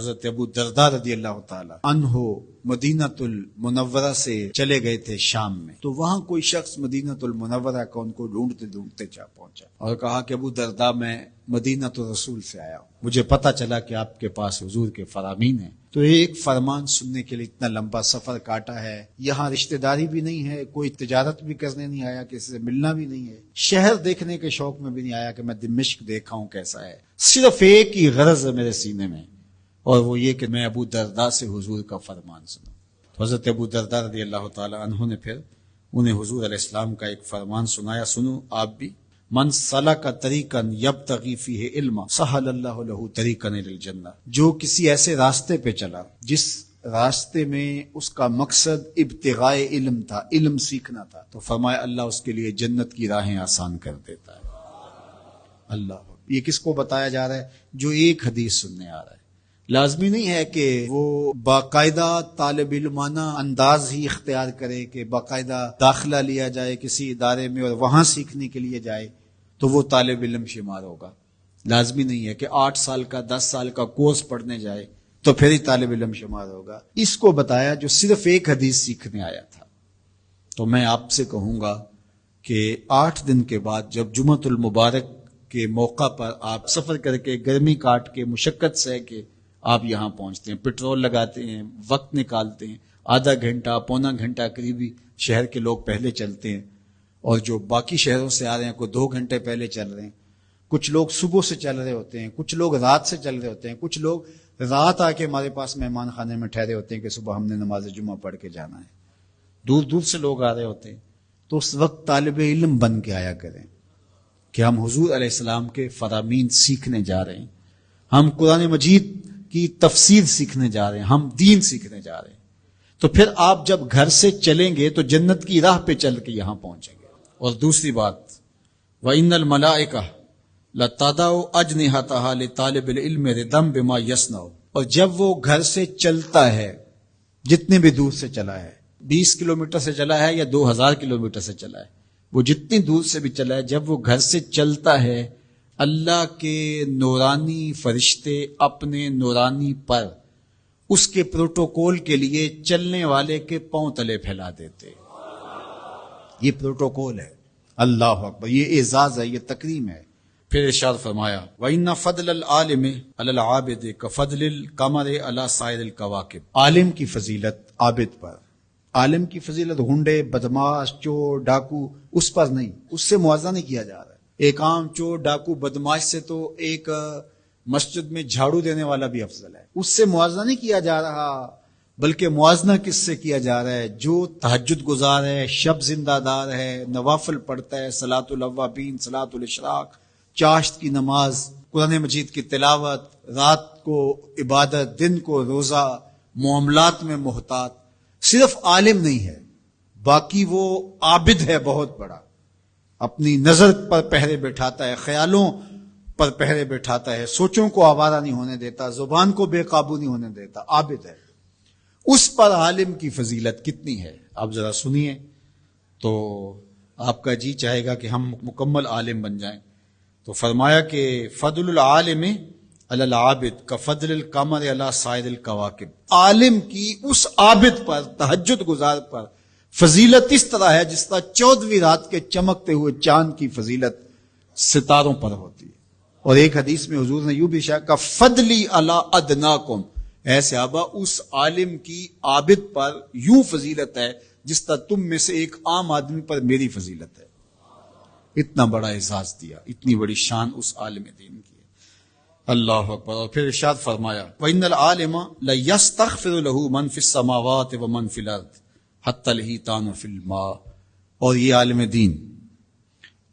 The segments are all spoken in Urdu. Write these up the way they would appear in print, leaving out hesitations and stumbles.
حضرت ابو درداء رضی اللہ تعالی عنہ مدینۃ المنورہ سے چلے گئے تھے شام میں، تو وہاں کوئی شخص مدینۃ المنورہ کا ان کو ڈھونڈتے ڈھونڈتے پہنچا اور کہا کہ ابو درداء میں مدینۃ الرسول سے آیا ہوں، مجھے پتا چلا کہ آپ کے پاس حضور کے فرامین ہیں، تو ایک فرمان سننے کے لیے اتنا لمبا سفر کاٹا ہے، یہاں رشتہ داری بھی نہیں ہے، کوئی تجارت بھی کرنے نہیں آیا، کسی سے ملنا بھی نہیں ہے، شہر دیکھنے کے شوق میں بھی نہیں آیا کہ میں دمشق دیکھا ہوں کیسا ہے، صرف ایک ہی غرض ہے میرے سینے میں، اور وہ یہ کہ میں ابو درداء سے حضور کا فرمان سنوں۔ تو حضرت ابو درداء رضی اللہ تعالی عنہ نے پھر انہیں حضور علیہ السلام کا ایک فرمان سنایا، سنو آپ بھی، من سلک طریقا یبتغی فیہ علما سہل اللہ لہ طریقا الی الجنہ، جو کسی ایسے راستے پہ چلا جس راستے میں اس کا مقصد ابتغاء علم تھا، علم سیکھنا تھا، تو فرمایا اللہ اس کے لیے جنت کی راہیں آسان کر دیتا ہے۔ اللہ، یہ کس کو بتایا جا رہا ہے؟ جو ایک حدیث سننے آ رہا ہے۔ لازمی نہیں ہے کہ وہ باقاعدہ طالب علمانہ انداز ہی اختیار کرے کہ باقاعدہ داخلہ لیا جائے کسی ادارے میں اور وہاں سیکھنے کے لیے جائے تو وہ طالب علم شمار ہوگا۔ لازمی نہیں ہے کہ 8 سال کا 10 سال کا کورس پڑھنے جائے تو پھر ہی طالب علم شمار ہوگا۔ اس کو بتایا جو صرف ایک حدیث سیکھنے آیا تھا۔ تو میں آپ سے کہوں گا کہ 8 دن کے بعد جب جمعۃ المبارک کے موقع پر آپ سفر کر کے گرمی کاٹ کے مشقت سہ کے آپ یہاں پہنچتے ہیں، پٹرول لگاتے ہیں، وقت نکالتے ہیں، آدھا گھنٹہ پونا گھنٹہ قریبی شہر کے لوگ پہلے چلتے ہیں، اور جو باقی شہروں سے آ رہے ہیں کوئی 2 گھنٹے پہلے چل رہے ہیں، کچھ لوگ صبح سے چل رہے ہوتے ہیں، کچھ لوگ رات سے چل رہے ہوتے ہیں، کچھ لوگ رات آ کے ہمارے پاس مہمان خانے میں ٹھہرے ہوتے ہیں کہ صبح ہم نے نماز جمعہ پڑھ کے جانا ہے، دور دور سے لوگ آ رہے ہوتے ہیں۔ تو اس وقت طالب علم بن کے آیا کریں کہ ہم حضور علیہ السلام کے فرامین سیکھنے جا رہے ہیں، ہم قرآن مجید کی تفسیر سیکھنے جا رہے ہیں، ہم دین سیکھنے جا رہے ہیں۔ تو پھر آپ جب گھر سے چلیں گے تو جنت کی راہ پہ چل کے یہاں پہنچیں گے۔ اور دوسری بات، وَإِنَّ الْمَلَائِكَةَ لَتَضَعُ أَجْنِحَتَهَا لِطَالِبِ الْعِلْمِ رِضًا بِمَا يَصْنَعُ، اور جب وہ گھر سے چلتا ہے، جتنے بھی دور سے چلا ہے، 20 کلومیٹر سے چلا ہے یا 2000 کلومیٹر سے چلا ہے، وہ جتنی دور سے بھی چلا ہے، جب وہ گھر سے چلتا ہے، اللہ کے نورانی فرشتے اپنے نورانی پر اس کے پروٹوکول کے لیے چلنے والے کے پاؤں تلے پھیلا دیتے۔ یہ پروٹوکول ہے، اللہ اکبر، یہ اعزاز ہے، یہ تکریم ہے۔ پھر ارشاد فرمایا وَإِنَّ فَضْلَ الْعَالِمِ عَلَى الْعَابِدِ كَفَضْلِ الْقَمَرِ عَلَى سَائِرِ الْكَوَاكِبِ، عالم کی فضیلت عابد پر، عالم کی فضیلت ہنڈے بدماش چور ڈاکو اس پر نہیں، اس سے موازنہ نہیں کیا جا رہا ہے۔ ایک عام چور ڈاکو بدماش سے تو ایک مسجد میں جھاڑو دینے والا بھی افضل ہے، اس سے موازنہ نہیں کیا جا رہا، بلکہ موازنہ کس سے کیا جا رہا ہے؟ جو تہجد گزار ہے، شب زندہ دار ہے، نوافل پڑھتا ہے، صلاۃ الاوابین، صلاۃ الاشراق، چاشت کی نماز، قرآن مجید کی تلاوت، رات کو عبادت، دن کو روزہ، معاملات میں محتاط، صرف عالم نہیں ہے، باقی وہ عابد ہے بہت بڑا، اپنی نظر پر پہرے بٹھاتا ہے، خیالوں پر پہرے بٹھاتا ہے، سوچوں کو آوارہ نہیں ہونے دیتا، زبان کو بے قابو نہیں ہونے دیتا، عابد ہے۔ اس پر عالم کی فضیلت کتنی ہے آپ ذرا سنیے تو آپ کا جی چاہے گا کہ ہم مکمل عالم بن جائیں۔ تو فرمایا کہ فضل العالم علی العابد کفضل القمر علی سائر الکواکب، عالم کی اس عابد پر، تہجد گزار پر فضیلت اس طرح ہے جس طرح 14ویں رات کے چمکتے ہوئے چاند کی فضیلت ستاروں پر ہوتی ہے۔ اور ایک حدیث میں حضور نے یوں بھی ارشاد کہا فضلی علی ادناکم، اے صحابہ اس عالم کی عابد پر یوں فضیلت ہے جس طرح تم میں سے ایک عام آدمی پر میری فضیلت ہے۔ اتنا بڑا اعزاز دیا، اتنی بڑی شان اس عالم دین کی ہے۔ اللہ اکبر۔ اور پھر ارشاد فرمایا وَإِنَّ الْعَالِمَ لَيَسْتَغْفِرُ لَهُ مَنْ فِي السَّمَاوَاتِ وَمَنْ فِي الْأَرْضِ حَتَّى الْحِيتَانُ فِي الْمَاءِ، اور یہ عالم دین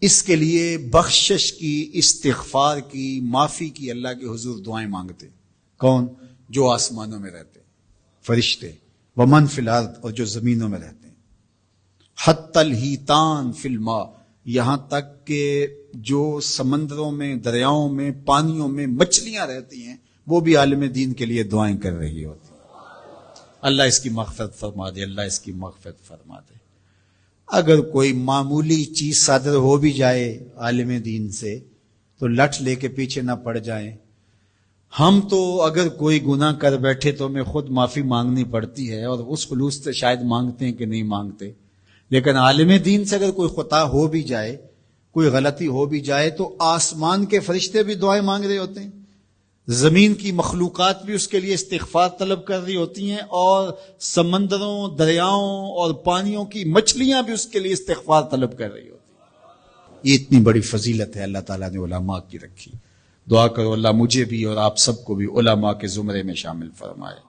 اس کے لیے بخشش کی، استغفار کی، معافی کی اللہ کے حضور دعائیں مانگتے۔ کون؟ جو آسمانوں میں رہتے فرشتے، ومن فی الارض، اور جو زمینوں میں رہتے ہیں، حتی الحیتان فی الماء، یہاں تک کہ جو سمندروں میں، دریاؤں میں، پانیوں میں مچھلیاں رہتی ہیں وہ بھی عالم دین کے لیے دعائیں کر رہی ہوتی ہیں، اللہ اس کی مغفرت فرما دے، اللہ اس کی مغفرت فرما دے۔ اگر کوئی معمولی چیز صادر ہو بھی جائے عالم دین سے تو لٹ لے کے پیچھے نہ پڑ جائیں، ہم تو اگر کوئی گناہ کر بیٹھے تو ہمیں خود معافی مانگنی پڑتی ہے، اور اس خلوص سے شاید مانگتے ہیں کہ نہیں مانگتے، لیکن عالم دین سے اگر کوئی خطا ہو بھی جائے، کوئی غلطی ہو بھی جائے، تو آسمان کے فرشتے بھی دعائیں مانگ رہے ہوتے ہیں، زمین کی مخلوقات بھی اس کے لیے استغفار طلب کر رہی ہوتی ہیں، اور سمندروں، دریاؤں اور پانیوں کی مچھلیاں بھی اس کے لیے استغفار طلب کر رہی ہوتی ہیں۔ یہ اتنی بڑی فضیلت ہے اللہ تعالیٰ نے علماء کی رکھی۔ دعا کرو اللہ مجھے بھی اور آپ سب کو بھی علماء کے زمرے میں شامل فرمائے۔